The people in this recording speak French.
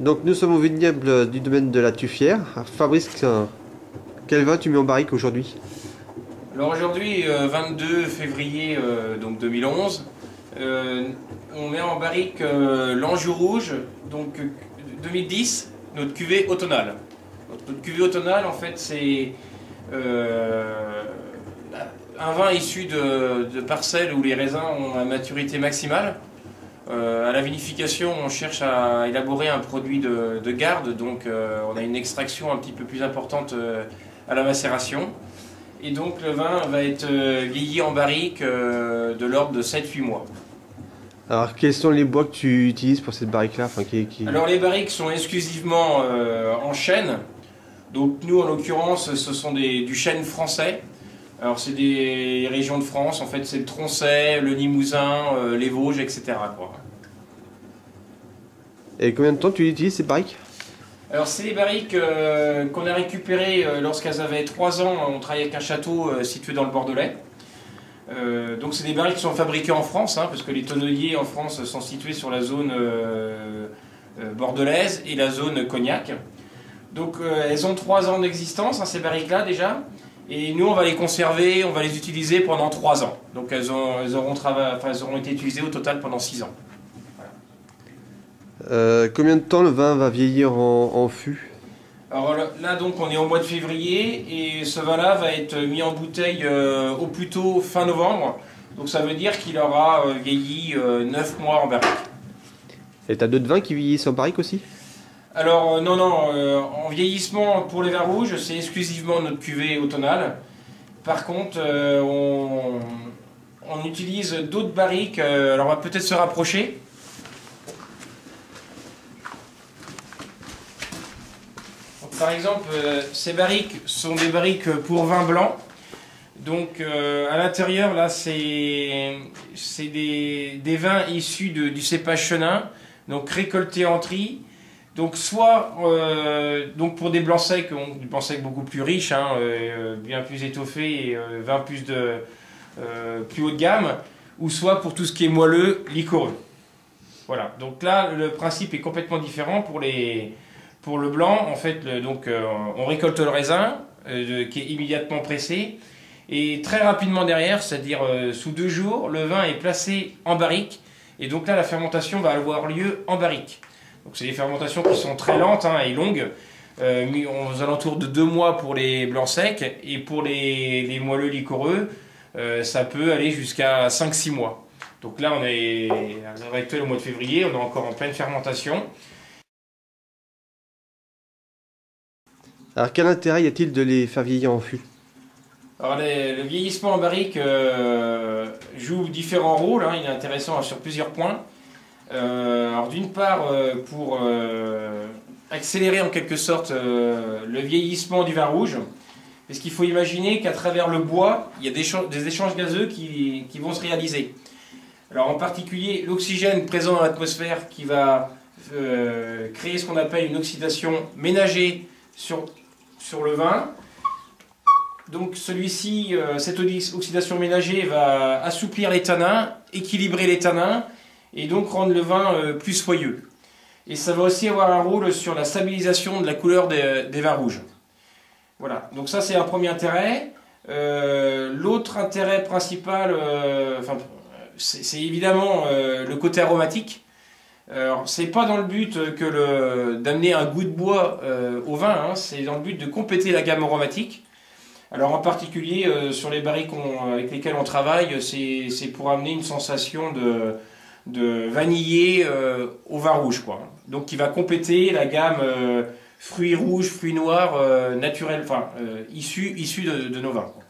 Donc nous sommes au vignoble du domaine de la Tuffière. Fabrice, quel vin tu mets en barrique aujourd'hui? Alors aujourd'hui, 22 février donc 2011, on met en barrique l'Anjou Rouge, donc 2010, notre cuvée automnale. Notre cuvée automnale, en fait, c'est un vin issu de parcelles où les raisins ont la maturité maximale. À la vinification, on cherche à élaborer un produit de garde, donc on a une extraction un petit peu plus importante à la macération. Et donc le vin va être vieilli en barrique de l'ordre de 7-8 mois. Alors quels sont les bois que tu utilises pour cette barrique-là, Alors les barriques sont exclusivement en chêne. Donc nous en l'occurrence ce sont du chêne français. Alors c'est des régions de France, en fait c'est le Tronchet, le Limousin, les Vosges, etc. quoi. Et combien de temps tu utilises ces barriques? Alors c'est les barriques qu'on a récupérées lorsqu'elles avaient 3 ans. On travaillait avec un château situé dans le Bordelais. Donc c'est des barriques qui sont fabriquées en France, hein, parce que les tonneliers en France sont situés sur la zone bordelaise et la zone Cognac. Donc elles ont 3 ans d'existence, hein, ces barriques-là déjà. Et nous on va les conserver, on va les utiliser pendant 3 ans. Donc elles auront été utilisées au total pendant 6 ans. Combien de temps le vin va vieillir en fût? Alors là donc on est au mois de février et ce vin-là va être mis en bouteille au plus tôt fin novembre. Donc ça veut dire qu'il aura vieilli 9 mois en barrique. Et t'as d'autres vins qui vieillissent en barrique aussi? Alors non, en vieillissement pour les vins rouges, c'est exclusivement notre cuvée automnale. Par contre, on utilise d'autres barriques, alors on va peut-être se rapprocher. Donc, par exemple, ces barriques sont des barriques pour vin blanc. Donc à l'intérieur, là, c'est des vins issus du cépage chenin, donc récoltés en tri. Donc soit donc pour des blancs secs, des blancs secs beaucoup plus riches, hein, bien plus étoffés et vin plus haut de gamme, ou soit pour tout ce qui est moelleux, liquoreux. Voilà, donc là le principe est complètement différent pour le blanc. En fait, on récolte le raisin qui est immédiatement pressé et très rapidement derrière, c'est-à-dire sous 2 jours, le vin est placé en barrique et donc là la fermentation va avoir lieu en barrique. Donc c'est des fermentations qui sont très lentes, hein, et longues, aux alentours de 2 mois pour les blancs secs, et pour les moelleux liquoreux, ça peut aller jusqu'à 5-6 mois. Donc là on est à l'heure actuelle au mois de février, on est encore en pleine fermentation. Alors quel intérêt y a-t-il de les faire vieillir en fût? Alors le vieillissement en barrique joue différents rôles, hein, il est intéressant sur plusieurs points. Alors d'une part, pour accélérer en quelque sorte le vieillissement du vin rouge, parce qu'il faut imaginer qu'à travers le bois, il y a des échanges gazeux qui vont se réaliser. Alors en particulier l'oxygène présent dans l'atmosphère qui va créer ce qu'on appelle une oxydation ménagée sur le vin. Donc celui-ci, cette oxydation ménagée va assouplir les tanins, équilibrer les tanins, et donc rendre le vin plus soyeux. Et ça va aussi avoir un rôle sur la stabilisation de la couleur des vins rouges. Voilà, donc ça c'est un premier intérêt. L'autre intérêt principal, c'est évidemment le côté aromatique. Alors c'est pas dans le but d'amener un goût de bois au vin, hein, c'est dans le but de compléter la gamme aromatique. Alors en particulier sur les barriques avec lesquelles on travaille, c'est pour amener une sensation de vanillé au vin rouge, quoi. Donc qui va compléter la gamme fruits rouges, fruits noirs naturels, issus de nos vins, quoi.